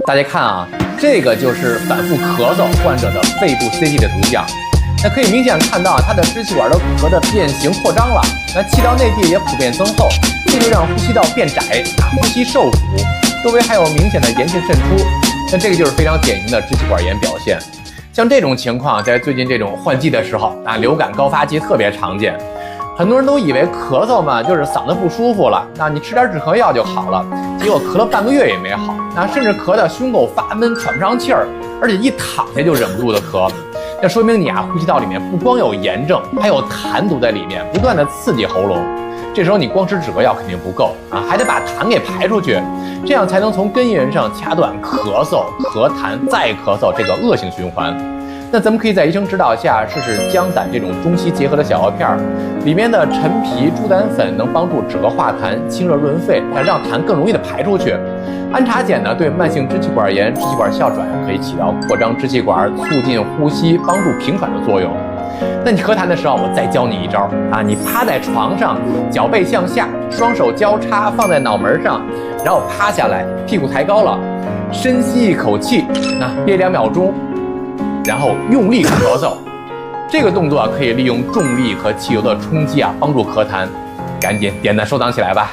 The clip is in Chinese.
大家看啊，这个就是反复咳嗽患者的肺部 CT 的图像。那可以明显看到，它的支气管的壳的变形扩张了，那气道内壁也普遍增厚，这就让呼吸道变窄，呼吸受阻，周围还有明显的炎性渗出。那这个就是非常典型的支气管炎表现。像这种情况，在最近这种换季的时候啊，流感高发期特别常见。很多人都以为咳嗽嘛，就是嗓子不舒服了，那你吃点止咳药就好了。结果咳了半个月也没好，那甚至咳得胸口发闷、喘不上气儿，而且一躺下就忍不住的咳。那说明你啊，呼吸道里面不光有炎症，还有痰堵在里面，不断的刺激喉咙。这时候你光吃止咳药肯定不够啊，还得把痰给排出去，这样才能从根源上掐断咳嗽、咳痰再咳嗽这个恶性循环。那咱们可以在医生指导下试试姜胆这种中西结合的小药片，里面的陈皮、猪胆粉能帮助止咳化痰、清热润肺，让痰更容易的排出去。安茶碱呢，对慢性支气管炎、支气管哮喘可以起到扩张支气管、促进呼吸、帮助平喘的作用。那你咳痰的时候，我再教你一招啊，你趴在床上，脚背向下，双手交叉放在脑门上，然后趴下来，屁股抬高了，深吸一口气，那憋2秒钟。然后用力咳嗽，这个动作可以利用重力和气流的冲击啊，帮助咳痰。赶紧点赞收藏起来吧。